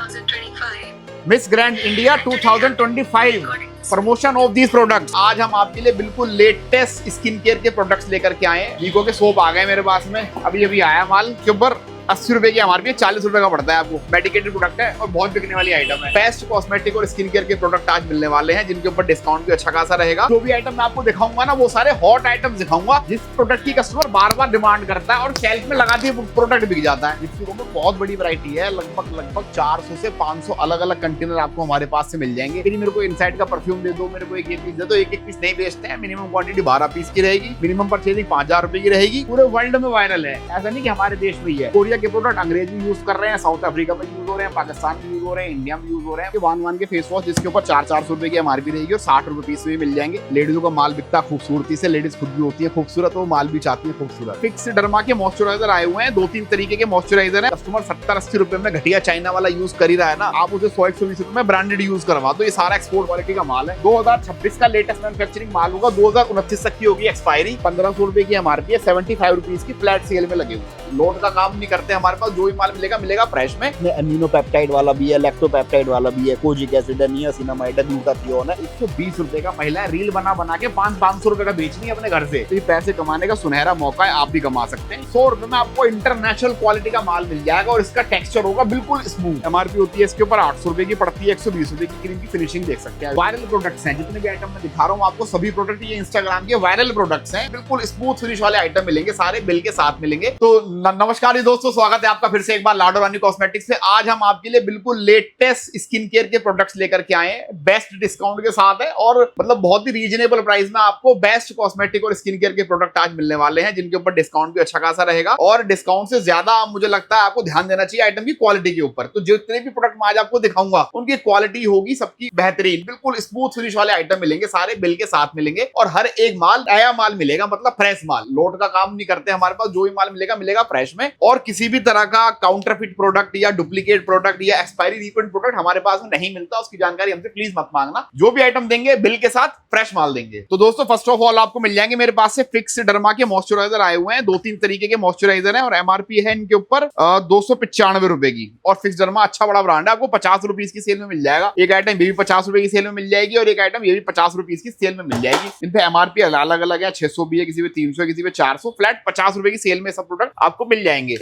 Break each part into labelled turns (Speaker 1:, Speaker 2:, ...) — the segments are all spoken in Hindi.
Speaker 1: Miss grand India 2025 promotion of these products. आज हम आपके लिए बिल्कुल लेटेस्ट स्किन केयर के प्रोडक्ट्स लेकर के आए हैं। वीको के सोप आ गए मेरे पास में, अभी आया माल के ऊपर 80 रुपए की एमआरपी, 40 रुपए का पड़ता है आपको। मेडिकेटेड प्रोडक्ट है और बहुत बिकने वाली आइटम है। बेस्ट कॉस्मेटिक और स्किन केयर के प्रोडक्ट आज मिलने वाले हैं, जिनके ऊपर डिस्काउंट भी अच्छा खासा रहेगा। जो भी आइटम मैं आपको दिखाऊंगा ना, वो सारे हॉट आइटम दिखाऊंगा, जिस प्रोडक्ट की कस्टमर बार बार डिमांड करता है और शेल्फ में लगाते ही प्रोडक्ट बिक जाता है। जिसकी बहुत बड़ी वैरायटी है, लगभग 400 से 500 अलग अलग कंटेनर आपको हमारे पास से मिल जाएंगे। फिर मेरे को इनसाइड का परफ्यूम दे दो, मेरे को एक पीस दे दो। एक पीस नहीं बेचते हैं, मिनिमम क्वांटिटी 12 पीस की रहेगी। मिनिमम परचेजिंग 5000 रुपए की रहेगी। पूरे वर्ल्ड में वायरल है, ऐसा नहीं कि हमारे देश में ही है। कोरिया के प्रोडक्ट अंग्रेजी यूज कर रहे हैं, साउथ अफ्रीका में यूज हो रहे हैं, पाकिस्तान में यूज हो रहे हैं, इंडिया में यूज हो रहे हैं। वन के फेस वॉश, जिसके ऊपर 400 रुपए की एमआरपी रहेगी और 60 रुपए पीस में मिल जाएंगे। लेडीजों का माल बिकता खूबसूरती से, लेडीज खुद भी होती है खूबसूरत, वो माल भी चाहती है खूबसूरत। फिक्स डर्मा के मॉइस्चराइजर आए हुए हैं, 2-3 तरीके के मॉइस्चराइजर है। कस्टमर 70-80 रुपए में घटिया चाइना वाला यूज कर ही रहा है ना, आप उसे 100-120 रुपए में ब्रांडेड यूज करवा दो। ये सारा एक्सपोर्ट क्वालिटी का माल है। 2026 का लेटेस्ट मैन्युफैक्चरिंग माल होगा, 2029 तक की होगी एक्सपायरी। 1500 रुपए की एमआरपी है, 75 रुपीज की फ्लैट सेल में लगे हुए। लोड का काम नहीं करते हमारे पास, जो भी माल मिलेगा फ्रेश में।
Speaker 2: अमीनो पेप्टाइड वाला भी है, लैक्टोपेप्टाइड वाला भी है, कोजिक एसिड है, नियासिनामाइड है, ग्लूटाथियोन है।
Speaker 1: 120 रुपए का महिला रील बना के 500 रुपए का बेचनी है अपने घर से। तो ये पैसे कमाने का सुनहरा मौका है, आप भी कमा सकते हैं। 100 रुपए में आपको इंटरनेशनल क्वालिटी का माल मिल जाएगा और इसका टेक्सचर होगा बिल्कुल स्मूथ। एमआरपी होती है इसके ऊपर 800 रुपए की पड़ती है, 120 रुपए की क्रीम की फिनिशिंग देख सकते हैं। वायरल प्रोडक्ट्स हैं, जितने भी आइटम मैं दिखा रहा हूँ आपको, सभी प्रोडक्ट ये इंस्टाग्राम के वायरल प्रोडक्ट्स हैं। बिल्कुल स्मूथ फिनिश वाले आइटम मिलेंगे, सारे बिल के साथ मिलेंगे। तो नमस्कार दोस्तों, स्वागत है आपका फिर से एक बार लाडो रानी कॉस्मेटिक्स से। आज हम आपके लिए बिल्कुल लेटेस्ट स्किन केयर के प्रोडक्ट्स लेकर के आए हैं, बेस्ट डिस्काउंट के साथ है और मतलब बहुत ही रीजनेबल प्राइस में आपको बेस्ट कॉस्मेटिक और स्किन केयर के प्रोडक्ट आज मिलने वाले हैं, जिनके ऊपर डिस्काउंट भी अच्छा खासा रहेगा। और डिस्काउंट से ज्यादा मुझे लगता है आपको ध्यान देना चाहिए आइटम की क्वालिटी के ऊपर। तो जितने भी प्रोडक्ट मैं आज आपको दिखाऊंगा, उनकी क्वालिटी होगी सबकी बेहतरीन। बिल्कुल स्मूथ फिनिश वाले आइटम मिलेंगे, सारे बिल के साथ मिलेंगे और हर एक माल नया माल मिलेगा, मतलब फ्रेश माल। लोड का काम नहीं करते हमारे पास, जो भी माल मिलेगा फ्रेश में। और किसी भी तरह का काउंटरफिट प्रोडक्ट या डुप्लीकेट प्रोडक्ट या एक्सपायरी रिपीट प्रोडक्ट हमारे पास में नहीं मिलता। उसकी जानकारी हमसे प्लीज मत मांगना। जो भी आइटम देंगे बिल के साथ फ्रेश माल देंगे। तो दोस्तों, फर्स्ट ऑफ ऑल आपको मिल जाएंगे मेरे पास से फिक्स डर्मा के मॉइस्चराइजर आए हुए हैं। 2-3 तरीके के मॉइस्चराइजर हैं और एमआरपी है इनके ऊपर 295 रुपए की। और फिक्स डर्मा अच्छा बड़ा ब्रांड है, आपको 50 रुपीज की सेल में मिल जाएगा। एक आइटम ये भी 50 रुपए की सेल में मिल जाएगी और एक आइटम ये भी 50 रुपीज की सेल में मिल जाएगी। इन पे एमआरपी अलग अलग है, 600 भी है, किसी पे 300, किसी पे 400। फ्लैट 50 रुपए की सेल में सब प्रोडक्ट आपको मिल जाएंगे।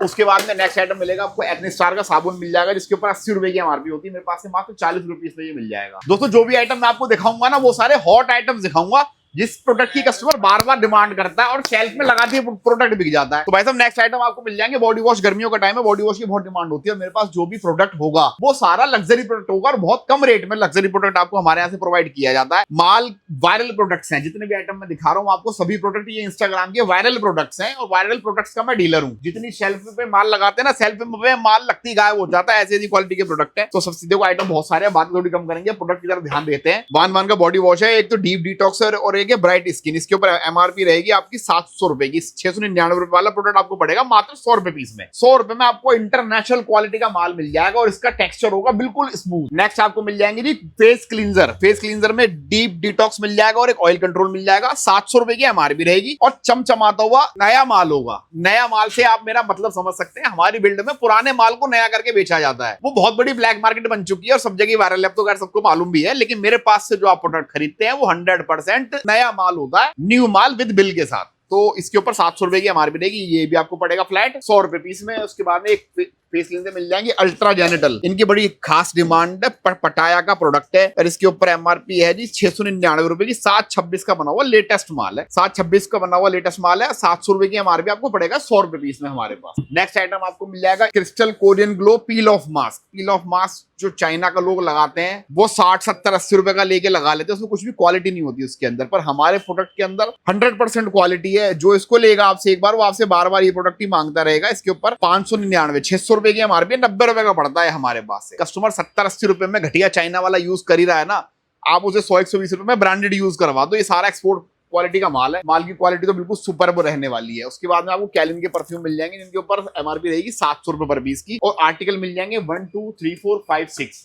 Speaker 1: उसके बाद में नेक्स्ट आइटम मिलेगा आपको एक्ने स्टार का साबुन मिल जाएगा, जिसके ऊपर 80 रुपए की एमआरपी होती है। मेरे पास से मात्र 40 रुपीज में ये मिल जाएगा। दोस्तों, जो भी आइटम मैं आपको दिखाऊंगा ना, वो सारे हॉट आइटम दिखाऊंगा, जिस प्रोडक्ट की कस्टमर बार बार डिमांड करता है और शेल्फ में लगाते ही प्रोडक्ट बिक जाता है। तो भाई साहब, नेक्स्ट आइटम आपको मिल जाएंगे बॉडी वॉश। गर्मियों का टाइम है, बॉडी वॉश की बहुत डिमांड होती है। मेरे पास जो भी प्रोडक्ट होगा वो सारा लग्जरी प्रोडक्ट होगा और बहुत कम रेट में लग्जरी प्रोडक्ट आपको हमारे यहाँ से प्रोवाइड किया जाता है। माल वायरल प्रोडक्ट्स हैं, जितने भी आइटम मैं दिखा रहा हूँ आपको, सभी प्रोडक्ट ये इंस्टाग्राम के वायरल प्रोडक्ट्स हैं और वायरल प्रोडक्ट्स का मैं डीलर हूँ। जितनी शेल्फ पे माल लगाते हैं ना, शेल्फ पे माल लगती गायब हो जाता है, ऐसी क्वालिटी के प्रोडक्ट है। तो सबसे देखो आइटम बहुत सारे हैं, बात थोड़ी कम करेंगे, प्रोडक्ट की तरफ ध्यान देते हैं। वन का बॉडी वॉश है, एक तो डीप डिटॉक्सर और एक है ब्राइट स्किन। इसके ऊपर एमआरपी रहेगी आपकी 700 रुपए की। 699 रुपए वाला प्रोडक्ट आपको पड़ेगा मात्र 100 रुपए पीस में। 100 रुपए में आपको इंटरनेशनल क्वालिटी का माल मिल जाएगा और इसका टेक्सचर होगा बिल्कुल स्मूथ। नेक्स्ट आपको मिल जाएंगे जी फेस क्लींजर। फेस क्लींजर में डीप डिटॉक्स मिल जाएगा और एक ऑयल कंट्रोल मिल जाएगा। 700 रुपए की एमआरपी रहेगी और चमचमाता हुआ नया माल होगा। नया माल से आप मेरा मतलब समझ सकते हैं, हमारी बिल्ड में पुराने माल को नया करके बेचा जाता है। वो बहुत बड़ी ब्लैक मार्केट बन चुकी है और सब जगह वायरल है, तो खैर सबको मालूम भी है। लेकिन मेरे पास से जो आप प्रोडक्ट खरीदते हैं वो 100% नया माल होता है, न्यू माल विद बिल के साथ। तो इसके ऊपर 700 रुपए की एमआरपी रहेगी। ये भी आपको पड़ेगा फ्लैट 100 रुपए पीस में। उसके बाद में एक फेस क्लींजर मिल जाएंगे अल्ट्रा जेनिटल। इनकी बड़ी खास डिमांड है, पटाया का प्रोडक्ट है और इसके ऊपर एमआरपी है जी 699 रुपए की। 726 का बना हुआ लेटेस्ट माल है, 726 का बना हुआ लेटेस्ट माल है। 700 रुपए की एमआरपी आपको पड़ेगा 100 रुपए पीस में हमारे पास। नेक्स्ट आइटम आपको मिल जाएगा crystal Korean glow peel of mask. Peel of mask जो चाइना का लोग लगाते हैं, वो 60, 70, 80 रुपए का लेके लगा लेते हैं। उसमें कुछ भी क्वालिटी नहीं होती उसके अंदर, पर हमारे प्रोडक्ट के अंदर 100% क्वालिटी है। जो इसको लेगा आपसे एक बार, वो आपसे बार बार ये प्रोडक्ट ही मांगता रहेगा। इसके ऊपर 599, 600 रुपए की एमआरपी, 90 रुपए का पड़ता है हमारे पास से। कस्टमर 70-80 रुपए में घटिया चाइना वाला यूज कर ही रहा है ना, आप उसे 100-120 रुपए में ब्रांडेड यूज करवा दो। ये सारा एक्सपोर्ट क्वालिटी का माल है। माल की क्वालिटी तो बिल्कुल सुपर्ब रहने वाली है। उसके बाद में आपको कैलिन के परफ्यूम मिल जाएंगे, जिनके ऊपर एमआरपी रहेगी 700 रुपए पर पीस की और आर्टिकल मिल जाएंगे 1 2 3 4 5 6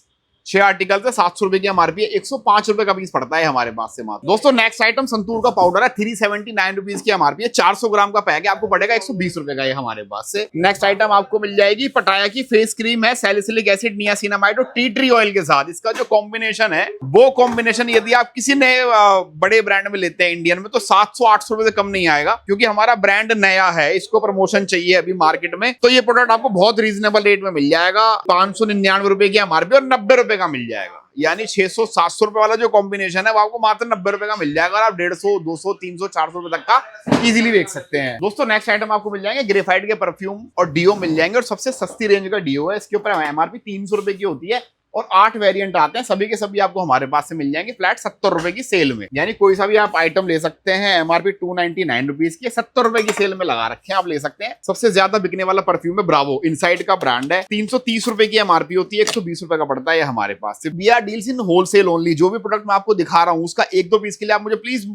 Speaker 1: 6 आर्टिकल से 700 रुपए की एमआरपी है, 105 रुपए का पीस पड़ता है हमारे पास से मात्र। दोस्तों नेक्स्ट आइटम संतूर का पाउडर है, 379 रुपीज की एमआरपी है, 400 ग्राम का पैक है, आपको पड़ेगा 120 रुपए का ये हमारे पास से। नेक्स्ट आइटम आपको मिल जाएगी पटाया की फेस क्रीम है, सैलिसिलिक एसिड, नियासिनामाइड और टी ट्री ऑयल के साथ। इसका जो कॉम्बिनेशन है वो कॉम्बिनेशन यदि आप किसी नए बड़े ब्रांड में लेते हैं इंडियन में तो 700-800 रुपए से कम नहीं आएगा, क्योंकि हमारा ब्रांड नया है, इसको प्रमोशन चाहिए अभी मार्केट में। तो ये प्रोडक्ट आपको बहुत रीजनेबल रेट में मिल जाएगा, 599 रुपए की एमआरपी और 90 रुपए का मिल जाएगा। यानी 600-700 रुपए वाला जो कॉम्बिनेशन है वो आपको मात्र 90 रुपए का मिल जाएगा और आप 150, 200, 300, 400 रुपए तक का इजीली बेच सकते हैं। दोस्तों नेक्स्ट आइटम आपको मिल जाएंगे ग्रेफाइट के परफ्यूम और डीओ मिल जाएंगे, और सबसे सस्ती रेंज का डीओ है, इसके ऊपर एमआरपी 300 रुपए की होती है और 8 वेरिएंट आते हैं, सभी के सभी आपको हमारे पास से मिल जाएंगे फ्लैट 70 रुपए की सेल में। यानी कोई सा भी आप आइटम ले सकते हैं, एमआरपी 299 रुपीज की, 70 रुपए की सेल में लगा रखे हैं, आप ले सकते हैं। सबसे ज्यादा बिकने वाला परफ्यूम है ब्रावो, इनसाइड का ब्रांड है, 330 रुपए की एमआरपी होती है, 120 रुपए का पड़ता है हमारे पास से। We are deals in wholesale only. जो भी प्रोडक्ट मैं आपको दिखा रहा हूँ उसका 1-2 पीस के लिए आप मुझे प्लीज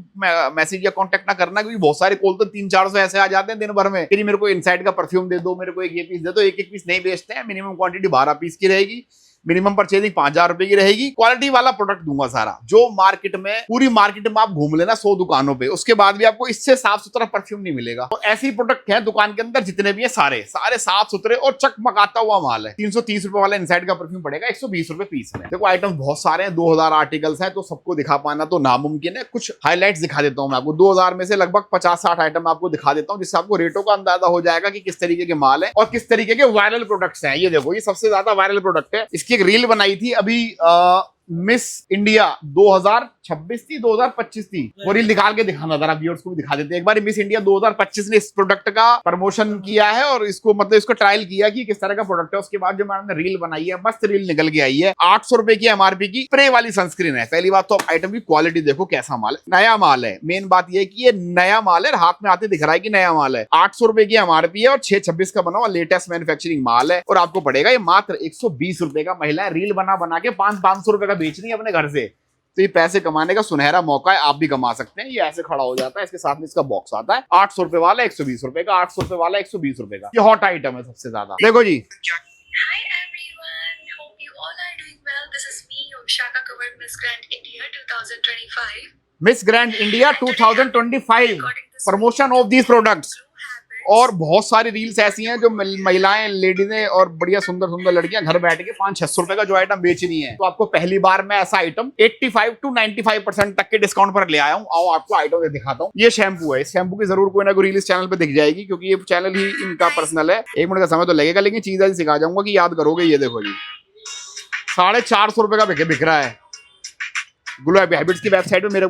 Speaker 1: मैसेज या कॉन्टेक्ट ना करना, क्योंकि बहुत सारे कॉल तो 300-400 ऐसे आ जाते हैं दिन भर में कि मेरे को इनसाइड का परफ्यूम दे दो, मेरे को एक ये पीस दे दो। एक पीस नहीं बेचते हैं, मिनिमम क्वांटिटी 12 पीस की रहेगी, मिनिमम परचेजिंग 5000 रुपए की रहेगी, क्वालिटी वाला प्रोडक्ट दूंगा सारा। जो मार्केट में पूरी मार्केट में आप घूम लेना 100 दुकानों पे, उसके बाद भी आपको इससे साफ सुथरा परफ्यूम नहीं मिलेगा। तो ऐसी प्रोडक्ट है दुकान के अंदर जितने भी है सारे साफ सुथरे और चकमकाता हुआ माल है। 330 रुपए वाला इनसाइड का परफ्यूम पड़ेगा 120 रुपए पीस में। देखो आइटम बहुत सारे हैं, 2000 आर्टिकल्स हैं, तो सबको दिखा पाना तो नामुमकिन है। कुछ हाईलाइट्स दिखा देता हूं मैं आपको, 2000 में से लगभग 50-60 आइटम आपको दिखा देता हूं, जिससे आपको रेटों का अंदाजा हो जाएगा कि किस तरीके के माल है और किस तरीके के वायरल प्रोडक्ट्स हैं। ये देखो, ये सबसे ज्यादा वायरल प्रोडक्ट है, इसकी एक रील बनाई थी अभी मिस इंडिया 2026 थी 2025 थी, वो रील निकाल के दिखाना जरा, व्यूअर्स को भी दिखा देते हैं एक बार। मिस इंडिया 2025 ने इस प्रोडक्ट का प्रमोशन किया है और इसको मतलब इसको ट्रायल किया कि किस तरह का प्रोडक्ट है। उसके बाद जो मैंने रील बनाई है, मस्त रील निकल के आई है। 800 रुपए की एमआरपी की स्प्रे वाली सनस्क्रीन है। पहली बात तो आइटम की क्वालिटी देखो कैसा माल है, नया माल है। मेन बात यह है कि ये नया माल है, हाथ में आते दिख रहा है कि नया माल है। 800 रुपए की एमआरपी है और 626 का बना हुआ लेटेस्ट मैन्युफैक्चरिंग माल है, और आपको पड़ेगा ये मात्र 120 रुपए का। महिलाएं रील बना के 500 रुपए का बेच रही है अपने घर से, तो ये पैसे कमाने का सुनहरा मौका है, आप भी कमा सकते हैं। ये ऐसे खड़ा हो जाता है, इसके साथ में इसका बॉक्स आता है। 800 रुपए वाला 120 रुपए का, 800 रुपए वाला 120 रुपए का। ये हॉट आइटम है सबसे ज्यादा। देखो जी,
Speaker 3: Hi everyone, hope you all are doing well. This is me, Shaka covered Miss Grand India 2025.
Speaker 1: Miss grand India 2025 promotion of these products. और बहुत सारी रील्स ऐसी हैं जो महिलाएं, लेडीजें और बढ़िया सुंदर सुंदर लड़कियां घर बैठ के 500-600 रुपए का जो आइटम बेच रही हैं, तो आपको पहली बार मैं ऐसा आइटम 85 to 95% तक के डिस्काउंट पर ले आया हूं। आओ आपको आइटम दिखाता हूँ। ये शैम्पू है, इस शैम्पू की जरूर कोई ना कोई रील इस चैनल पे दिख जाएगी, क्योंकि ये चैनल ही इनका पर्सनल है। 1 मिनट का समय तो लगेगा, लेकिन चीज ऐसी सिखा जाऊंगा कि याद करोगे। ये देखो जी, 450 रुपए का बिक रहा है। ग्लो हैबिट्स की वेबसाइट पे मेरे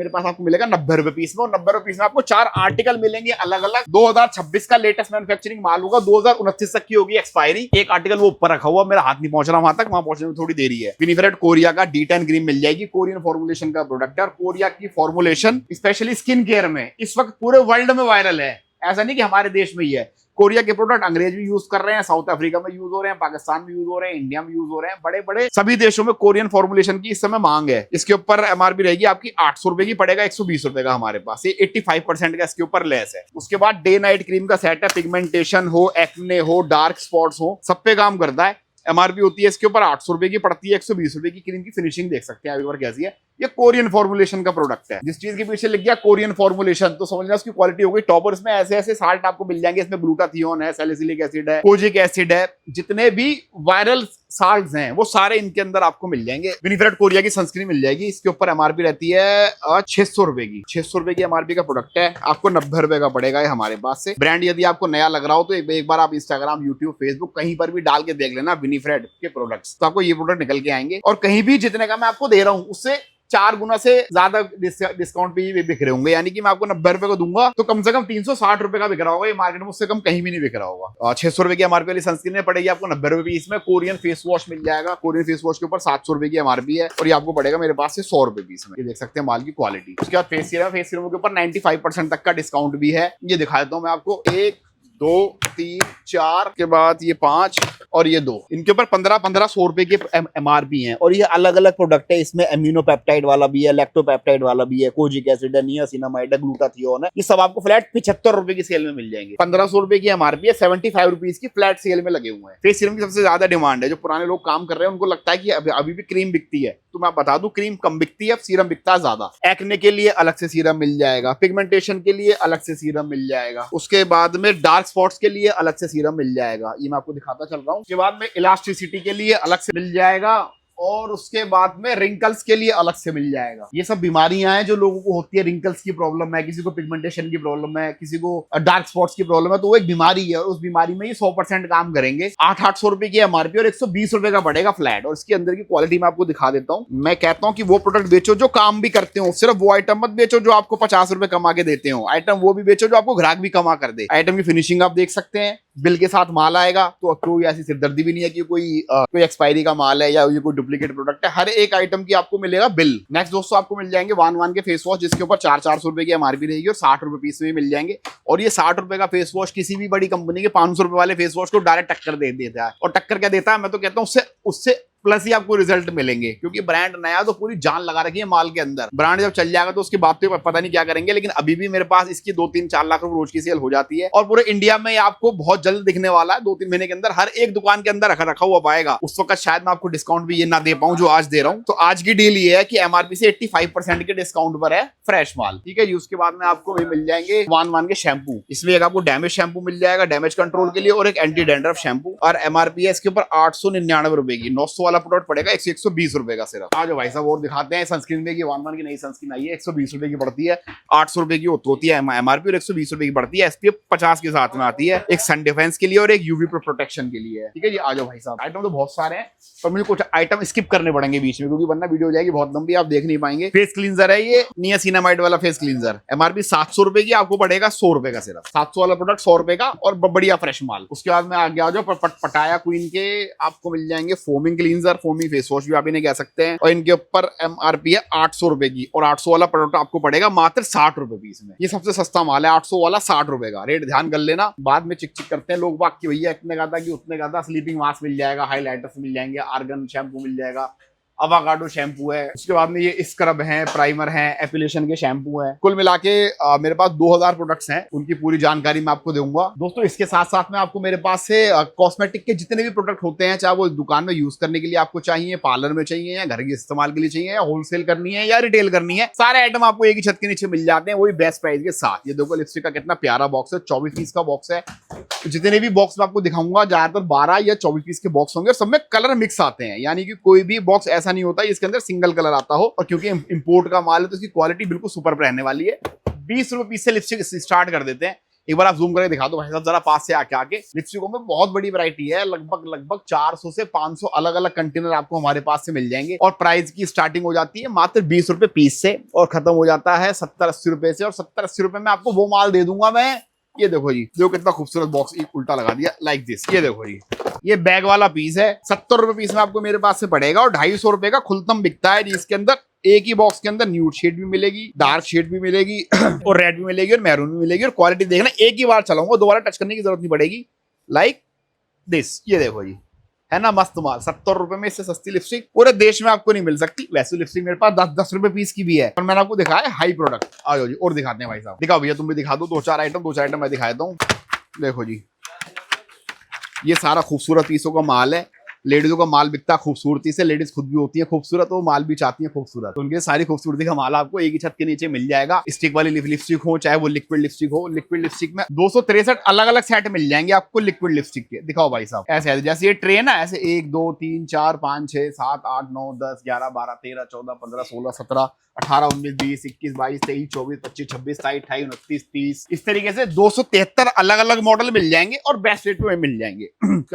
Speaker 1: पास आपको मिलेगा 90 रुपए पीस में, और 90 रुपए पीस में आपको 4 आर्टिकल मिलेंगे अलग अलग। 2026 का लेटेस्ट मैन्युफैक्चरिंग माल होगा, 2029 तक की होगी एक्सपायरी। एक आर्टिकल वो ऊपर रखा हुआ, मेरा हाथ नहीं पहुंच रहा वहां तक, वहां पहुंचने में थोड़ी देरी है। विनिफरेट कोरिया का D10 क्रीम मिल जाएगी, कोरियन फॉर्मुलेशन का प्रोडक्ट है, और कोरिया की फॉर्मुलेशन स्पेशली स्किन केयर में इस वक्त पूरे वर्ल्ड में वायरल है। ऐसा नहीं कि हमारे देश में ही है, कोरिया के प्रोडक्ट अंग्रेज भी यूज कर रहे हैं, साउथ अफ्रीका में यूज हो रहे हैं, पाकिस्तान में यूज हो रहे हैं, इंडिया में यूज हो रहे हैं। बड़े बड़े सभी देशों में कोरियन फॉर्मुलेशन की इस समय मांग है। इसके ऊपर एमआरपी रहेगी आपकी 800 रुपए की, पड़ेगा 120 रुपए का हमारे पास। ये 85% का इसके ऊपर लेस है। उसके बाद डे नाइट क्रीम का सेट है, पिगमेंटेशन हो, एक्ने हो, डार्क स्पॉट्स हो, सब पे काम करता है। एमआरपी होती है इसके ऊपर 800 रुपए की, पड़ती है 120 रुपए की। क्रीम की फिनिशिंग देख सकते हैं आप एक बार कैसी है। ये कोरियन फॉर्मुलेशन का प्रोडक्ट है। जिस चीज के पीछे लिख गया कोरियन फॉर्मुलेशन, तो समझना उसकी क्वालिटी हो गई टॉप। और इसमें ऐसे ऐसे साल्ट आपको मिल जाएंगे, इसमें ग्लूटाथियोन है, सैलिसिलिक एसिड है, कोजिक एसिड है, जितने भी वायरल साल्ट्स हैं वो सारे इनके अंदर आपको मिल जाएंगे। विनिफरेट कोरिया की सनस्क्रीन मिल जाएगी, इसके ऊपर एमआरपी रहती है 600 रुपए की। 600 रुपए की एमआरपी का प्रोडक्ट है, आपको 90 रुपए का पड़ेगा हमारे पास से। ब्रांड यदि आपको नया लग रहा हो तो एक बार आप इंस्टाग्राम, यूट्यूब, फेसबुक कहीं पर भी डाल के देख लेना विनिफरेट के प्रोडक्ट्स, तो आपको ये प्रोडक्ट निकल के आएंगे। और कहीं भी जितने का मैं आपको दे रहा हूँ उससे 4 गुना से ज्यादा डिस्काउंट पे भी बिक रहे होंगे। यानी कि मैं आपको 90 रुपए को दूंगा तो कम से कम 360 रुपए का बिक रहा होगा। ये मार्केट में उससे कम कहीं भी नहीं बिक रहा होगा। 600 रुपए की एमआरपी वाली सनस्क्रीन में पड़ेगी आपको 90 रुपए। इसमें कोरियन फेस वॉश मिल जाएगा, कोरियन फेस वॉश के ऊपर 700 रुपए की एमआरपी है, और ये आपको पड़ेगा मेरे पास से 100 रुपए पीस में। ये देख सकते हैं माल की क्वालिटी। उसके बाद फेस सीरम के ऊपर 95% तक का डिस्काउंट भी है। ये दिखा देता हूँ मैं आपको, 1 2 3 4 के बाद ये 5 और ये 2, इनके ऊपर 1500 रुपए के MRP हैं।
Speaker 2: और ये अलग अलग प्रोडक्ट है, इसमें एम्यूनो पेप्टाइड वाला भी है, लैक्टोपेप्टाइड वाला भी है, कोजिक एसिड है, नियासिनामाइड है, ग्लूटाथियोन है। ये सब आपको फ्लैट 75 रुपए की सेल में मिल जाएंगे। 1500 रुपए की MRP है, 75 रुपीज की फ्लैट सेल में लगे हुए हैं। फेस सीरम की सबसे ज्यादा डिमांड है। जो पुराने लोग काम कर रहे हैं उनको लगता है कि अभी भी क्रीम बिकती है, तो मैं बता दूं क्रीम कम बिकती है, सीरम बिकता है ज्यादा। एक्ने के लिए अलग से सीरम मिल जाएगा, पिगमेंटेशन के लिए अलग से सीरम मिल जाएगा, उसके बाद में डार्क स्पॉट्स के लिए अलग से सीरम मिल जाएगा, ये मैं आपको दिखाता चल रहा हूँ। उसके बाद में इलास्टिसिटी के लिए अलग से मिल जाएगा, और उसके बाद में रिंकल्स के लिए अलग से मिल जाएगा। ये सब बीमारियां हैं जो लोगों को होती है। रिंकल्स की प्रॉब्लम है, किसी को पिगमेंटेशन की प्रॉब्लम है, किसी को डार्क स्पॉट्स की प्रॉब्लम है, तो वो एक बीमारी है और उस बीमारी में ये 100% काम करेंगे। 800 रुपए की MRP और 120 रुपए का पड़ेगा फ्लैट। और इसके अंदर की क्वालिटी मैं आपको दिखा देता हूँ। मैं कहता हूँ कि वो प्रोडक्ट बेचो जो काम भी करते हो, सिर्फ वो आइटम मत बेचो जो आपको 50 रुपए कमा के देते हो। आइटम वो भी बेचो जो आपको ग्राहक भी कमा कर दे। आइटम की फिनिशिंग आप देख सकते हैं, बिल के साथ माल आएगा, तो कोई ऐसी सिरदर्दी भी नहीं है कि कोई एक्सपायरी का माल है या ये कोई डुप्लीकेट प्रोडक्ट है। हर एक आइटम की आपको मिलेगा बिल। नेक्स्ट दोस्तों आपको मिल जाएंगे वन के फेस वॉश, जिसके ऊपर 400 रुपए की MRP रहेगी और 60 रुपए पीस में मिल जाएंगे। और ये 60 रुपए का फेस वॉश किसी भी बड़ी कंपनी के 500 रुपए वाले फेस वॉश को डायरेक्ट टक्कर दे देता है। और टक्कर क्या देता है, मैं तो कहता हूँ उससे प्लस ही आपको रिजल्ट मिलेंगे, क्योंकि ब्रांड नया तो पूरी जान लगा रखी है माल के अंदर। ब्रांड जब चल जाएगा तो उसकी बात तो पता नहीं क्या करेंगे, लेकिन अभी भी मेरे पास इसकी 2-3-4 लाख रुपए रोज की सेल हो जाती है। और पूरे इंडिया में आपको बहुत जल्द दिखने वाला है, 2-3 महीने के अंदर हर एक दुकान के अंदर रखा हुआ पाएगा। उस वक्त शायद मैं आपको डिस्काउंट भी ये ना दे पाऊं जो आज दे रहा हूं। तो आज की डील ये है कि MRP से 85% के डिस्काउंट पर है फ्रेश माल, ठीक है जी। उसके बाद में आपको मिल जाएंगे वन के शैम्पू। इसमें एक आपको डैमेज शैम्पू मिल जाएगा डैमेज कंट्रोल के लिए, और एक एंटी डैंड्रफ शैम्पू। और MRP है इसके ऊपर 899 रुपए की। 900 वाला प्रोडक्ट पड़ेगा 120 रुपए का सिर्फ। आज भाई साहब और दिखाते हैं सनस्क्रीन में, की वन की नई सनस्क्रीन आई है, 120 रुपए की पड़ती है, 800 रुपए की होती है MRP और 120 रुपए की पड़ती है। SPF 50 के साथ में आती है, एक सन डिफेंस के लिए और एक UV प्रोटेक्शन के लिए है, ठीक है जी। आ जाओ भाई साहब, आइटम तो बहुत सारे हैं पर मुझे कुछ आइटम स्किप करने पड़ेंगे बीच में, क्योंकि वरना वीडियो हो जाएगी बहुत लंबी, आप देख नहीं पाएंगे। फेस क्लींजर है ये, नियासिनामाइड वाला फेस क्लींजर, MRP 700 रुपए की, आपको पड़ेगा 100 रुपए का सिर्फ। 700 वाला प्रोडक्ट 100 रुपए का और बढ़िया फ्रेश माल। उसके बाद में आगे आ जाओ, पटाया क्वीन के आपको मिल जाएंगे foaming cleanser, foaming face wash भी आप इन्हें कह सकते हैं। और इनके ऊपर MRP है 800 रुपए की, और 800 वाला प्रोडक्ट आपको पड़ेगा मात्र 60 रुपए पीस में। ये सबसे सस्ता माल है, 800 वाला 60 रुपए का। रेट ध्यान कर लेना, बाद में चिक चिक करते हैं लोग बाग की भैया इतने का था कि उतने का था। स्लीपिंग मास्क मिल जाएगा, हाइलाइटर्स मिल जाएंगे, आर्गन शैम्पू मिल जाएगा, अवाकाडो शैम्पू है। उसके बाद में ये स्क्रब है, प्राइमर है, एपिलेशन के शैम्पू है। कुल मिला के मेरे पास 2000 प्रोडक्ट्स हैं, उनकी पूरी जानकारी मैं आपको दूंगा दोस्तों। इसके साथ साथ में आपको मेरे पास से कॉस्मेटिक के जितने भी प्रोडक्ट होते हैं, चाहे वो दुकान में यूज करने के लिए आपको चाहिए, पार्लर में चाहिए, या घर के इस्तेमाल के लिए चाहिए, या होलसेल करनी है, या रिटेल करनी है, सारे आइटम आपको एक ही छत के नीचे मिल जाते हैं, वही बेस्ट प्राइस के साथ। ये देखो लिपस्टिक का कितना प्यारा बॉक्स है, 24 पीस का बॉक्स है। जितने भी बॉक्स मैं आपको दिखाऊंगा ज्यादातर 12 या 24 पीस के बॉक्स होंगे, और सब में कलर मिक्स आते हैं, यानी कि कोई भी बॉक्स ऐसा नहीं होता इसके अंदर सिंगल कलर आता हो। और क्योंकि इंपोर्ट का माल है तो इसकी क्वालिटी बिल्कुल सुपर रहने वाली है। 20 रुपए पीस से लिपस्टिक स्टार्ट कर देते हैं। एक बार आप जूम करके दिखा दो भाई साहब जरा पास से आके। लिपस्टिकों में बहुत बड़ी वैरायटी है, लगभग 400 से 500 अलग अलग कंटेनर आपको हमारे पास से मिल जाएंगे। और प्राइस की स्टार्टिंग हो जाती है मात्र 20 रुपए पीस से, और खत्म हो जाता है 70-80 रुपए से। और 70-80 रुपए में आपको वो माल दे दूंगा मैं। ये देखो जी, देखो कितना खूबसूरत बॉक्स एक उल्टा लगा दिया लाइक दिस। ये देखो जी, ये बैग वाला पीस है, 70 रुपए पीस में आपको मेरे पास से पड़ेगा। और 250 रुपए का खुलतम बिकता है, जिसके अंदर एक ही बॉक्स के अंदर न्यूड शेड भी मिलेगी, डार्क शेड भी मिलेगी और रेड भी मिलेगी और मैरून भी मिलेगी। और क्वालिटी देखना, एक ही बार चलाऊंगा, दोबारा टच करने की जरूरत नहीं पड़ेगी। लाइक दिस, ये देखो जी, है ना मस्त माल। 70 रुपए में इससे सस्ती लिपस्टिक पूरे देश में आपको नहीं मिल सकती। वैसे लिपस्टिक मेरे पास 10-10 रुपए पीस की भी है, और मैंने आपको दिखाया हाई प्रोडक्ट। आ जाओ जी और दिखाते हैं भाई साहब। दिखाओ भैया, तुम भी दिखा दो 2-4 आइटम मैं दिखा देता हूँ। देखो जी, ये सारा खूबसूरत पीसों का माल है। लेडीजों का माल बिकता है खूबसूरती से, लेडीज खुद भी होती है खूबसूरत, वो माल भी चाहती है खूबसूरत, तो उनके सारी खूबसूरती का माल आपको एक ही छत के नीचे मिल जाएगा। स्टिक वाली लिपस्टिक हो चाहे वो लिक्विड लिपस्टिक हो, लिक्विड लिपस्टिक में 263 अलग अलग सेट मिल जाएंगे आपको लिक्विड लिपस्टिक के। दिखाओ भाई साहब, ऐसे जैसे ये ट्रे ना, ऐसे 1 2 3 4 5 6 7 8 9 10 11 12 13 14 15 16 17 18 19 20 21 22 23 24 25 26 27 28 29 30 इस तरीके से 273 अलग अलग मॉडल मिल जाएंगे और बेस्ट रेट में मिल जाएंगे।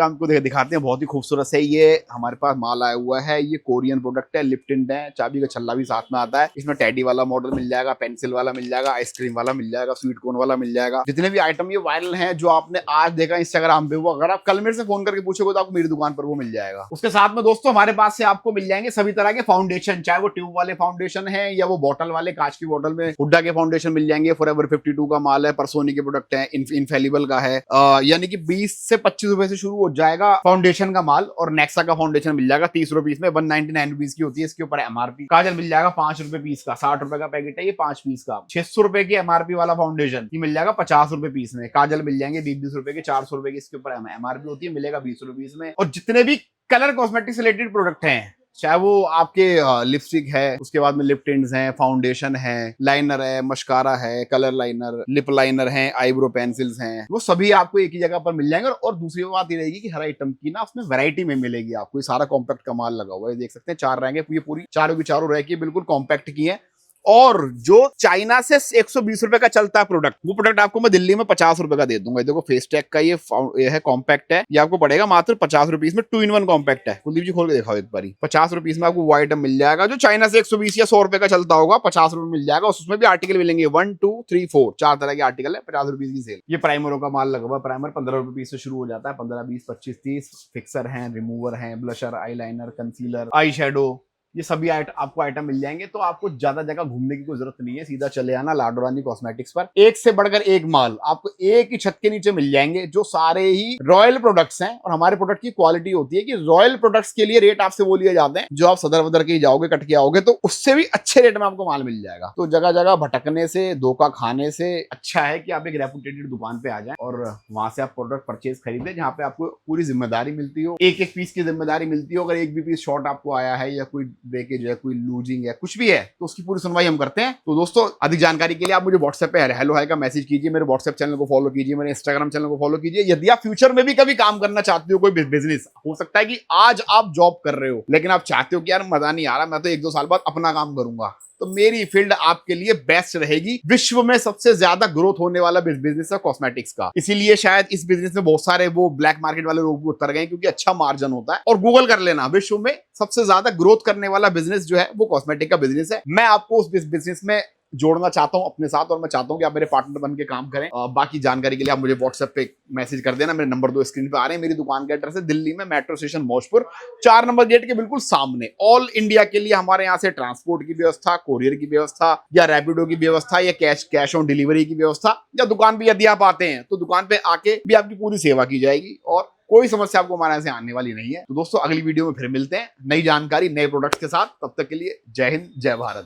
Speaker 2: आपको दिखाते हैं बहुत ही खूबसूरत से है ये हमारे पास माल आया हुआ है, ये कोरियन प्रोडक्ट है, लिप टिंट है, चाबी का छल्ला भी साथ में आता है। इसमें टेडी वाला मॉडल मिल जाएगा, पेंसिल वाला मिल जाएगा, आइसक्रीम वाला मिल जाएगा, स्वीट कॉर्न वाला मिल जाएगा। जितने भी आइटम ये वायरल हैं जो आपने आज देखा इंस्टाग्राम पे, वो अगर आप कल मेरे से फोन करके पूछोगे तो आपको मेरी दुकान पर वो मिल जाएगा। उसके साथ में दोस्तों हमारे पास से आपको मिल जाएंगे सभी तरह के फाउंडेशन, चाहे वो ट्यूब वाले फाउंडेशन है या वो बॉटल वाले, कांच की बॉटल में हुड्डा के फाउंडेशन मिल जाएंगे। फॉरएवर 52 का माल है, परसोनी के प्रोडक्ट है, इनफेलिबल का है। यानी कि 20 से 25 रुपए से शुरू हो जाएगा फाउंडेशन का माल। और नेक्सा का फाउंडेशन मिल जाएगा 30 रुपीस में, 199 रुपीस की होती है, इसके ऊपर एमआरपी। काजल मिल जाएगा 5 रुपए पीस का, 60 रुपए का पैकेट है ये 5 पीस का। 600 रुपए की एमआरपी वाला फाउंडेशन ये मिल जाएगा 50 रुपए पीस में। काजल मिल जाएंगे 20 रुपए के, 400 रुपए के, इसके ऊपर एमआरपी होती है, मिलेगा 20 रुपीस में। और जितने भी कलर कॉस्मेटिक्स रिलेटेड प्रोडक्ट हैं, चाहे वो आपके लिपस्टिक है, उसके बाद में लिप टिंट्स हैं, फाउंडेशन है, लाइनर है, मस्कारा है, कलर लाइनर, लिप लाइनर है, आईब्रो पेंसिल्स हैं, वो सभी आपको एक ही जगह पर मिल जाएंगे। और दूसरी बात ये रहेगी कि हर आइटम की ना उसमें वैरायटी में मिलेगी आपको। ये सारा कॉम्पैक्ट का माल लगा हुआ है, देख सकते हैं 4 रहेंगे, ये पूरी चारों की चारों रह की बिल्कुल कॉम्पैक्ट की है। और जो चाइना से 120 रुपए का चलता है प्रोडक्ट, वो प्रोडक्ट आपको मैं दिल्ली में 50 रुपए का दे दूंगा। देखो फेस टैग का ये है, कॉम्पैक्ट है, ये आपको पड़ेगा मात्र 50 रुपीस में। 2-in-1 कॉम्पैक्ट है। कुलदीप जी खोल के दिखाओ एक बार। 50 रुपीस में आपको वो आइटम मिल जाएगा जो चाइना से 120 या 100 रुपए का चलता होगा, 50 रुपए मिल जाएगा। उसमें भी आर्टिकल मिलेंगे 1, 2, 3, 4, 4 तरह के आर्टिकल है, 50 रुपीस की सेल। ये प्राइमरों का माल लगा हुआ है, प्राइमर 15 रुपए पीस से शुरू हो जाता है, 15, 20, 25, 30। फिक्सर है, रिमूवर है, blusher, eyeliner, concealer, eye shadow, ये सभी आपको आइटम मिल जाएंगे। तो आपको ज्यादा जगह घूमने की कोई जरूरत नहीं है, सीधा चले आना लाडो रानी कॉस्मेटिक्स पर। एक से बढ़कर एक माल आपको एक ही छत के नीचे मिल जाएंगे, जो सारे ही रॉयल प्रोडक्ट्स हैं। और हमारे प्रोडक्ट की क्वालिटी होती है कि रॉयल प्रोडक्ट्स के लिए रेट आपसे वो लिए जाते हैं जो आप सदर वदर के जाओगे, कट के आओगे, तो उससे भी अच्छे रेट में आपको माल मिल जाएगा। तो जगह जगह भटकने से, धोखा खाने से अच्छा है कि आप एक रेपुटेटेड दुकान पे आ जाएं और वहां से आप प्रोडक्ट परचेज खरीदें, जहां पे आपको पूरी जिम्मेदारी मिलती हो, एक एक पीस की जिम्मेदारी मिलती हो। अगर एक भी पीस शॉर्ट आपको आया है या कोई ब्रेकेज है, कोई लूजिंग है, कुछ भी है, तो उसकी पूरी सुनवाई हम करते हैं। तो दोस्तों अधिक जानकारी के लिए आप मुझे व्हाट्सएप पे हेलो हाय का मैसेज कीजिए, मेरे व्हाट्सएप चैनल को फॉलो कीजिए, मेरे इंस्टाग्राम चैनल को फॉलो कीजिए। यदि आप फ्यूचर में भी कभी काम करना चाहते हो, कोई बिजनेस, हो सकता है कि आज आप जॉब कर रहे हो लेकिन आप चाहते हो कि यार मजा नहीं आ रहा, मैं तो 1-2 साल बाद अपना काम करूंगा, तो मेरी फील्ड आपके लिए बेस्ट रहेगी। विश्व में सबसे ज्यादा ग्रोथ होने वाला बिजनेस है कॉस्मेटिक्स का, इसीलिए शायद इस बिजनेस में बहुत सारे वो ब्लैक मार्केट वाले लोग भी उतर गए, क्योंकि अच्छा मार्जिन होता है। और गूगल कर लेना, विश्व में सबसे ज्यादा ग्रोथ करने वाला बिजनेस जो है वो कॉस्मेटिक का बिजनेस है। मैं आपको उस बिजनेस में जोड़ना चाहता हूं अपने साथ, और मैं चाहता हूं कि आप मेरे पार्टनर बन के काम करें। बाकी जानकारी के लिए आप मुझे व्हाट्सएप पे मैसेज कर देना, मेरे नंबर 2 स्क्रीन पे आ रहे हैं। मेरी दुकान का एड्रेस है दिल्ली में metro station Maujpur, 4 number gate के बिल्कुल सामने। ऑल इंडिया के लिए हमारे यहाँ से ट्रांसपोर्ट की व्यवस्था, कोरियर की व्यवस्था, या रैपिडो की व्यवस्था, या कैश ऑन डिलीवरी की व्यवस्था, या दुकान पे यदि आप आते हैं तो दुकान पे आके भी आपकी पूरी सेवा की जाएगी और कोई समस्या आपको हमारे यहाँ से आने वाली नहीं है। तो दोस्तों अगली वीडियो में फिर मिलते हैं नई जानकारी, नए प्रोडक्ट्स के साथ। तब तक के लिए जय हिंद, जय भारत।